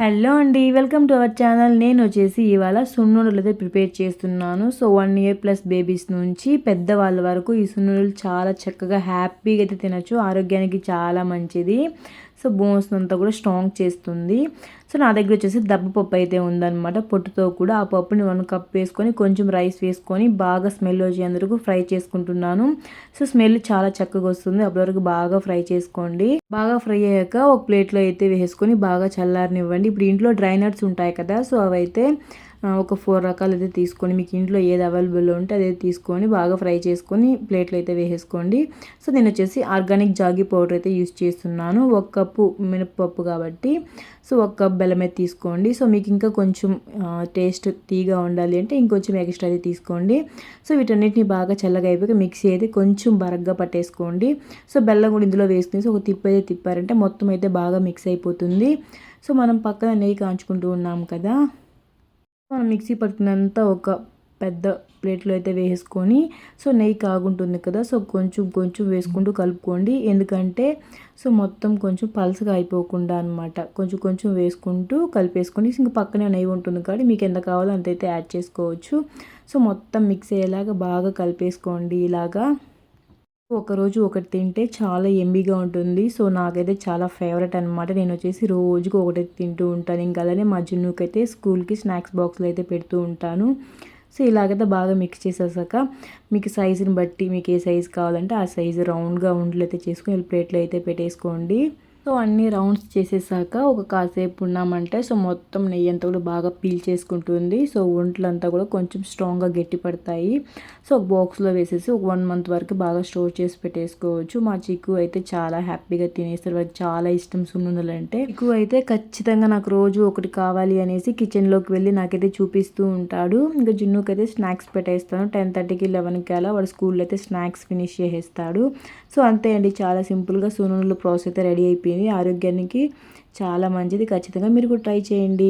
Hello అండి. Welcome to our channel. నేను వచ్చేసి ఇవాళ సున్నుండలు అయితే ప్రిపేర్ చేస్తున్నాను. సో 1 ఇయర్ ప్లస్ బేబీస్ నుంచి పెద్దవాళ్ళ వరకు ఈ సున్నుండలు చాలా చక్కగా హ్యాపీగా అయితే తినొచ్చు. ఆరోగ్యానికి చాలా మంచిది. సో బోన్స్ అంతా కూడా స్ట్రాంగ్ చేస్తుంది. సో నా దగ్గర వచ్చేసి దబ్బపప్పు అయితే ఉందన్నమాట, పొట్టుతో కూడా. ఆ పప్పుని 1 కప్ వేసుకొని కొంచెం రైస్ వేసుకొని బాగా స్మెల్ వచ్చేందుకు ఫ్రై చేసుకుంటున్నాను. సో స్మెల్ చాలా చక్కగా వస్తుంది. అప్పటివరకు బాగా ఫ్రై చేసుకోండి. బాగా ఫ్రై అయ్యాక ఒక ప్లేట్లో అయితే వేసుకొని బాగా చల్లారనివ్వండి. ఇప్పుడు ఇంట్లో డ్రై నట్స్ ఉంటాయి కదా, సో అవైతే ఒక 4 రకాలు అయితే తీసుకొని, మీకు ఇంట్లో ఏది అవైలబుల్ ఉంటే అదే తీసుకొని బాగా ఫ్రై చేసుకొని ప్లేట్లో అయితే వేసేసుకోండి. సో నేను వచ్చేసి ఆర్గానిక్ జాగీ పౌడర్ అయితే యూస్ చేస్తున్నాను. 1 కప్పు మినపప్పు కాబట్టి సో 1 కప్ బెల్లం అయితే తీసుకోండి. సో మీకు ఇంకా కొంచెం టేస్ట్ తీగా ఉండాలి అంటే ఇంకొంచెం ఎక్స్ట్రా అయితే తీసుకోండి. సో వీటన్నిటిని బాగా చల్లగా అయిపోయి మిక్సీ అయితే కొంచెం బరగ్గా పట్టేసుకోండి. సో బెల్లం కూడా ఇందులో వేసుకుని ఒక తిప్పు అయితే తిప్పారంటే మొత్తం అయితే బాగా మిక్స్ అయిపోతుంది. సో మనం పక్కన నెయ్యి కాంచుకుంటూ ఉన్నాం కదా, మనం మిక్సీ పట్టినంత ఒక పెద్ద ప్లేట్లో అయితే వేసుకొని, సో నెయ్యి కాగుంటుంది కదా, సో కొంచెం కొంచెం వేసుకుంటూ కలుపుకోండి. ఎందుకంటే సో మొత్తం కొంచెం పల్సగా అయిపోకుండా అనమాట. కొంచెం కొంచెం వేసుకుంటూ కలిపేసుకొని, ఇంక పక్కనే నెయ్యి ఉంటుంది కాబట్టి మీకు ఎంత కావాలో అంతైతే యాడ్ చేసుకోవచ్చు. సో మొత్తం మిక్స్ అయ్యేలాగా బాగా కలిపేసుకోండి ఇలాగా. ఒకరోజు ఒకటి తింటే చాలా ఎమ్మీగా ఉంటుంది. సో నాకైతే చాలా ఫేవరెట్ అనమాట. నేను వచ్చేసి రోజుకు ఒకటి తింటూ ఉంటాను. ఇంకా అలానే మా జున్నుకైతే స్కూల్కి స్నాక్స్ బాక్స్లో అయితే పెడుతూ ఉంటాను. సో ఇలాగైతే బాగా మిక్స్ చేసేసాక మీకు సైజుని బట్టి మీకు ఏ సైజు కావాలంటే ఆ సైజు రౌండ్గా ఉండలు అయితే చేసుకొని ప్లేట్లో అయితే పెట్టేసుకోండి. సో అన్ని రౌండ్స్ చేసేసాక ఒక కాసేపు ఉన్నామంటే సో మొత్తం నెయ్యి అంతా కూడా బాగా పీల్ చేసుకుంటుంది. సో ఒంట్లంతా కూడా కొంచెం స్ట్రాంగ్గా గట్టి పడతాయి. సో ఒక బాక్స్లో వేసేసి ఒక 1 మంత్ వరకు బాగా స్టోర్ చేసి పెట్టేసుకోవచ్చు. మా చిక్కు అయితే చాలా హ్యాపీగా తినేస్తారు. వాళ్ళకి చాలా ఇష్టం సున్నుండలు అంటే. చిక్కు అయితే ఖచ్చితంగా నాకు రోజు ఒకటి కావాలి అనేసి కిచెన్లోకి వెళ్ళి నాకైతే చూపిస్తూ ఉంటాడు. ఇంకా జున్నుకి అయితే స్నాక్స్ పెట్టేస్తాను. 10:30కి 11కి అలా వాడు స్కూల్లో అయితే స్నాక్స్ ఫినిష్ చేసేస్తాడు. సో అంతే అండి, చాలా సింపుల్గా సున్నుండలు ప్రాసెస్ అయితే రెడీ అయిపోయింది. ఆరోగ్యానికి చాలా మంచిది. ఖచ్చితంగా మీరు కూడా ట్రై చేయండి.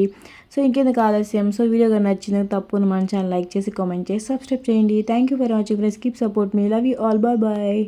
సో ఇంకెందుకు ఆలస్యం, సో వీడియో కానీ నచ్చిన తప్పకుండా మన ఛానల్ లైక్ చేసి కామెంట్ చేసి సబ్స్క్రైబ్ చేయండి. Thank you for watching friends. Keep support me. Love you all. Bye bye.